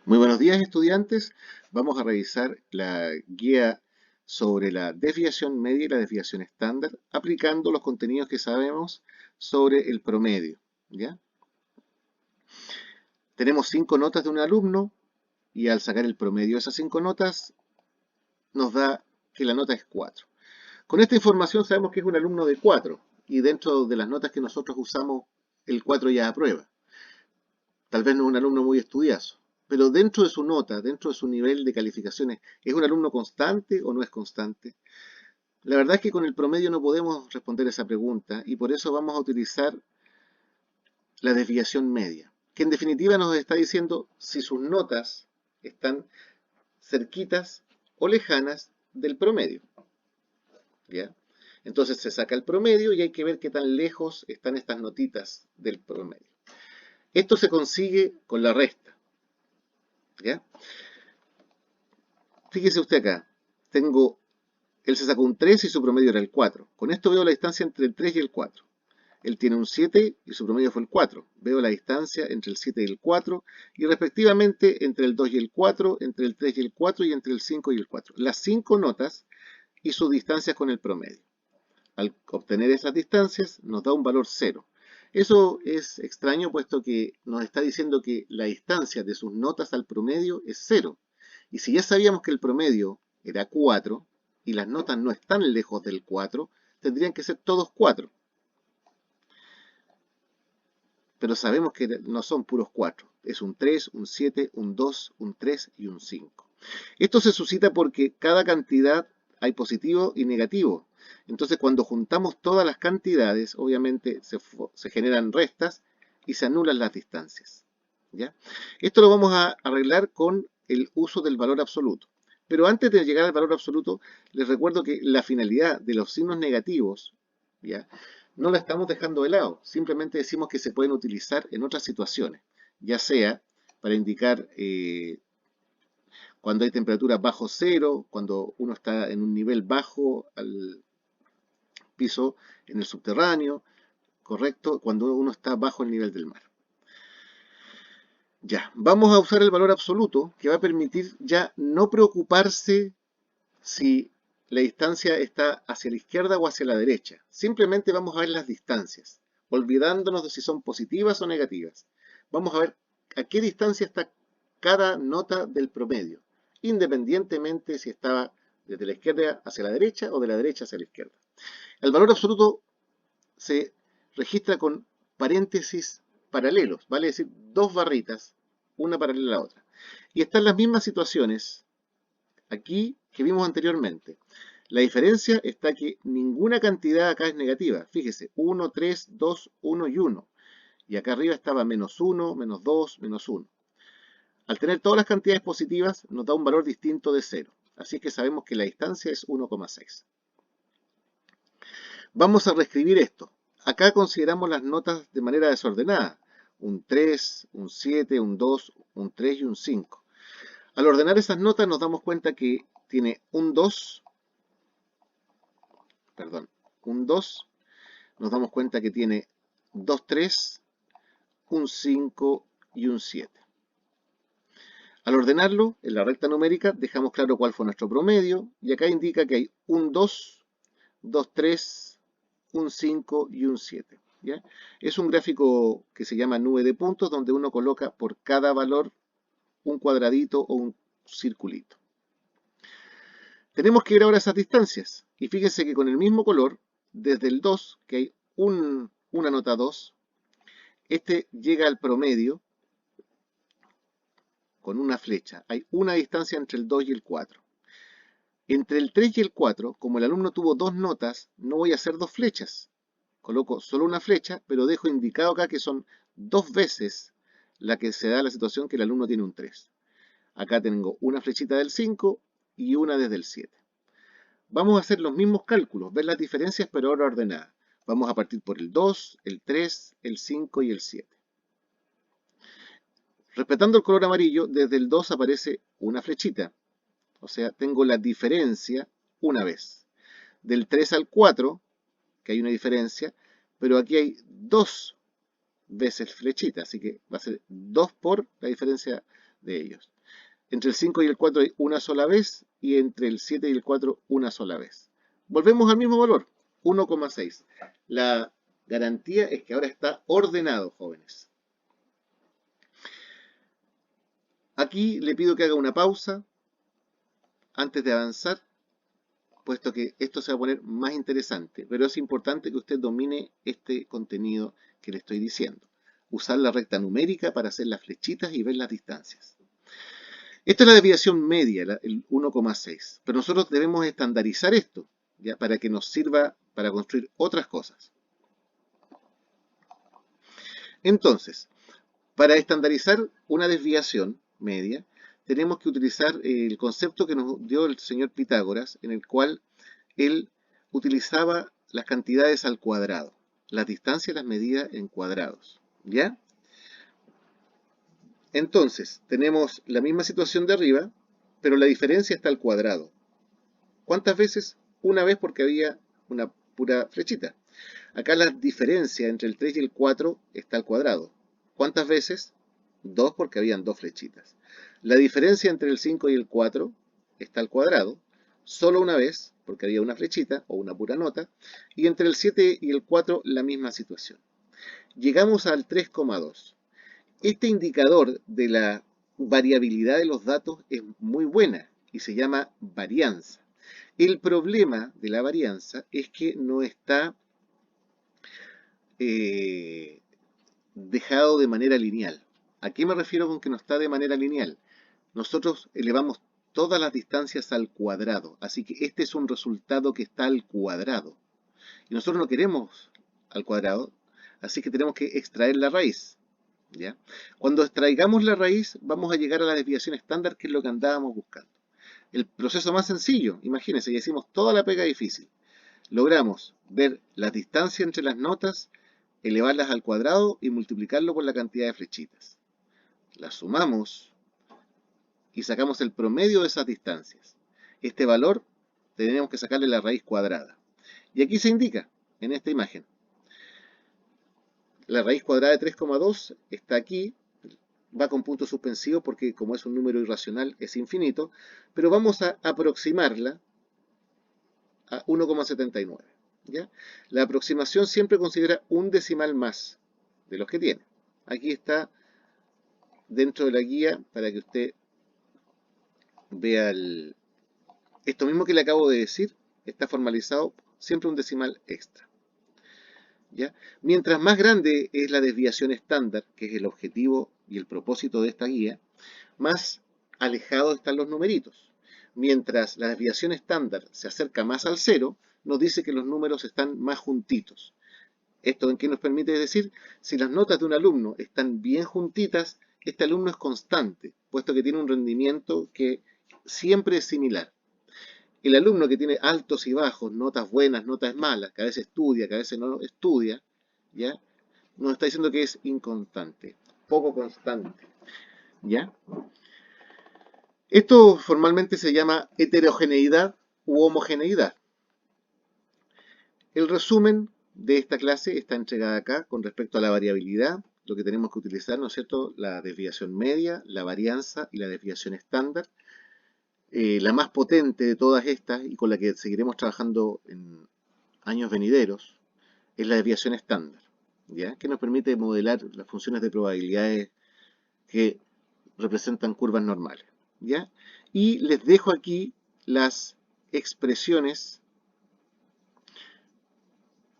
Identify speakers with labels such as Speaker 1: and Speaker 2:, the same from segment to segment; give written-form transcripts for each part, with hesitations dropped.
Speaker 1: Muy buenos días, estudiantes. Vamos a revisar la guía sobre la desviación media y la desviación estándar, aplicando los contenidos que sabemos sobre el promedio. ¿Ya? Tenemos 5 notas de un alumno y al sacar el promedio de esas 5 notas nos da que la nota es 4. Con esta información sabemos que es un alumno de 4 y dentro de las notas que nosotros usamos, el 4 ya aprueba. Tal vez no es un alumno muy estudioso, pero dentro de su nota, dentro de su nivel de calificaciones, ¿es un alumno constante o no es constante? La verdad es que con el promedio no podemos responder esa pregunta y por eso vamos a utilizar la desviación media, que en definitiva nos está diciendo si sus notas están cerquitas o lejanas del promedio. ¿Ya? Entonces se saca el promedio y hay que ver qué tan lejos están estas notitas del promedio. Esto se consigue con la resta. ¿Ya? Fíjese usted acá, él se sacó un 3 y su promedio era el 4. Con esto veo la distancia entre el 3 y el 4. Él tiene un 7 y su promedio fue el 4. Veo la distancia entre el 7 y el 4 y respectivamente entre el 2 y el 4, entre el 3 y el 4 y entre el 5 y el 4. Las 5 notas y sus distancias con el promedio. Al obtener esas distancias nos da un valor 0. Eso es extraño puesto que nos está diciendo que la distancia de sus notas al promedio es 0. Y si ya sabíamos que el promedio era 4 y las notas no están lejos del 4, tendrían que ser todos 4. Pero sabemos que no son puros 4. Es un 3, un 7, un 2, un 3 y un 5. Esto se suscita porque cada cantidad hay positivo y negativo. Entonces cuando juntamos todas las cantidades, obviamente se generan restas y se anulan las distancias. ¿Ya? Esto lo vamos a arreglar con el uso del valor absoluto. Pero antes de llegar al valor absoluto, les recuerdo que la finalidad de los signos negativos, ¿ya?, no la estamos dejando de lado. Simplemente decimos que se pueden utilizar en otras situaciones, ya sea para indicar cuando hay temperatura bajo cero, cuando uno está en un nivel bajo al piso en el subterráneo, correcto, cuando uno está bajo el nivel del mar. Ya, vamos a usar el valor absoluto que va a permitir ya no preocuparse si la distancia está hacia la izquierda o hacia la derecha. Simplemente vamos a ver las distancias, olvidándonos de si son positivas o negativas. Vamos a ver a qué distancia está cada nota del promedio, independientemente si estaba desde la izquierda hacia la derecha o de la derecha hacia la izquierda. El valor absoluto se registra con paréntesis paralelos, vale decir dos barritas, una paralela a la otra. Y están las mismas situaciones aquí que vimos anteriormente. La diferencia está que ninguna cantidad acá es negativa. Fíjese, 1, 3, 2, 1 y 1. Y acá arriba estaba menos 1, menos 2, menos 1. Al tener todas las cantidades positivas, nos da un valor distinto de 0. Así que sabemos que la distancia es 1,6. Vamos a reescribir esto. Acá consideramos las notas de manera desordenada. Un 3, un 7, un 2, un 3 y un 5. Al ordenar esas notas nos damos cuenta que tiene un 2, un 2, nos damos cuenta que tiene 2, 3, un 5 y un 7. Al ordenarlo en la recta numérica dejamos claro cuál fue nuestro promedio y acá indica que hay un 2, 2, 3, un 5 y un 7. ¿Ya? Es un gráfico que se llama nube de puntos donde uno coloca por cada valor un cuadradito o un circulito. Tenemos que ir ahora a esas distancias y fíjense que con el mismo color, desde el 2, que hay una nota 2, este llega al promedio con una flecha. Hay una distancia entre el 2 y el 4. Entre el 3 y el 4, como el alumno tuvo dos notas, no voy a hacer dos flechas. Coloco solo una flecha, pero dejo indicado acá que son dos veces la que se da la situación que el alumno tiene un 3. Acá tengo una flechita del 5 y una desde el 7. Vamos a hacer los mismos cálculos, ver las diferencias, pero ahora ordenadas. Vamos a partir por el 2, el 3, el 5 y el 7. Respetando el color amarillo, desde el 2 aparece una flechita. O sea, tengo la diferencia una vez. Del 3 al 4, que hay una diferencia, pero aquí hay dos veces flechita, así que va a ser 2 por la diferencia de ellos. Entre el 5 y el 4 hay una sola vez y entre el 7 y el 4 una sola vez. Volvemos al mismo valor, 1,6. La garantía es que ahora está ordenado, jóvenes. Aquí le pido que haga una pausa antes de avanzar, puesto que esto se va a poner más interesante, pero es importante que usted domine este contenido que le estoy diciendo. Usar la recta numérica para hacer las flechitas y ver las distancias. Esta es la desviación media, el 1,6, pero nosotros debemos estandarizar esto, ¿ya? Para que nos sirva para construir otras cosas. Entonces, para estandarizar una desviación media, tenemos que utilizar el concepto que nos dio el señor Pitágoras, en el cual él utilizaba las cantidades al cuadrado. Las distancias las medía en cuadrados, ¿ya? Entonces, tenemos la misma situación de arriba, pero la diferencia está al cuadrado. ¿Cuántas veces? Una vez porque había una pura flechita. Acá la diferencia entre el 3 y el 4 está al cuadrado. ¿Cuántas veces? 2 porque habían dos flechitas. La diferencia entre el 5 y el 4 está al cuadrado, solo una vez porque había una flechita o una pura nota, y entre el 7 y el 4 la misma situación. Llegamos al 3,2. Este indicador de la variabilidad de los datos es muy buena y se llama varianza. El problema de la varianza es que no está dejado de manera lineal. ¿A qué me refiero con que no está de manera lineal? Nosotros elevamos todas las distancias al cuadrado, así que este es un resultado que está al cuadrado. Y nosotros no queremos al cuadrado, así que tenemos que extraer la raíz. ¿Ya? Cuando extraigamos la raíz, vamos a llegar a la desviación estándar, que es lo que andábamos buscando. El proceso más sencillo, imagínense, ya hicimos toda la pega difícil. Logramos ver la distancia entre las notas, elevarlas al cuadrado y multiplicarlo por la cantidad de flechitas. Las sumamos y sacamos el promedio de esas distancias. Este valor tenemos que sacarle la raíz cuadrada. Y aquí se indica, en esta imagen, la raíz cuadrada de 3,2 está aquí, va con punto suspensivo porque como es un número irracional es infinito, pero vamos a aproximarla a 1,79. ¿Ya? La aproximación siempre considera un decimal más de los que tiene. Aquí está dentro de la guía para que usted vea esto mismo que le acabo de decir, está formalizado siempre un decimal extra. ¿Ya? Mientras más grande es la desviación estándar, que es el objetivo y el propósito de esta guía, más alejados están los numeritos. Mientras la desviación estándar se acerca más al cero, nos dice que los números están más juntitos. ¿Esto en qué nos permite decir? Si las notas de un alumno están bien juntitas, este alumno es constante, puesto que tiene un rendimiento que siempre es similar. El alumno que tiene altos y bajos, notas buenas, notas malas, que a veces estudia, que a veces no estudia, ¿ya? Nos está diciendo que es inconstante, poco constante, ¿ya? Esto formalmente se llama heterogeneidad u homogeneidad. El resumen de esta clase está entregada acá con respecto a la variabilidad, lo que tenemos que utilizar, ¿no es cierto? La desviación media, la varianza y la desviación estándar. La más potente de todas estas y con la que seguiremos trabajando en años venideros es la desviación estándar, ¿ya? Que nos permite modelar las funciones de probabilidades que representan curvas normales, ¿ya? Y les dejo aquí las expresiones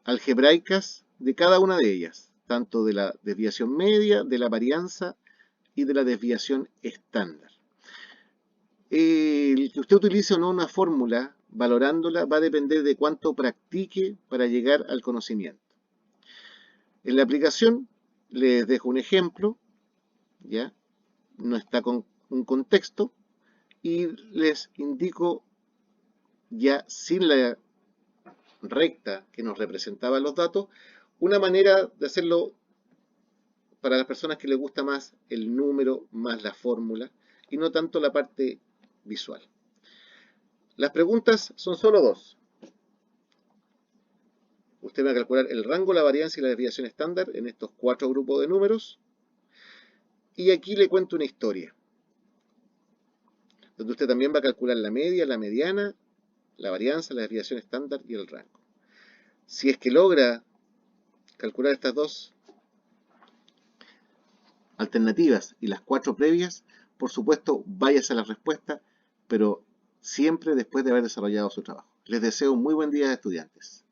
Speaker 1: algebraicas de cada una de ellas, tanto de la desviación media, de la varianza y de la desviación estándar. El que usted utilice o no una fórmula valorándola va a depender de cuánto practique para llegar al conocimiento. En la aplicación les dejo un ejemplo, ¿ya? No está con un contexto, y les indico ya sin la recta que nos representaba los datos, una manera de hacerlo para las personas que les gusta más el número más la fórmula y no tanto la parte visual. Las preguntas son solo dos. Usted va a calcular el rango, la varianza y la desviación estándar en estos 4 grupos de números. Y aquí le cuento una historia. donde usted también va a calcular la media, la mediana, la varianza, la desviación estándar y el rango. Si es que logra calcular estas dos alternativas y las 4 previas, por supuesto, váyase a la respuesta, pero siempre después de haber desarrollado su trabajo. Les deseo un muy buen día, estudiantes.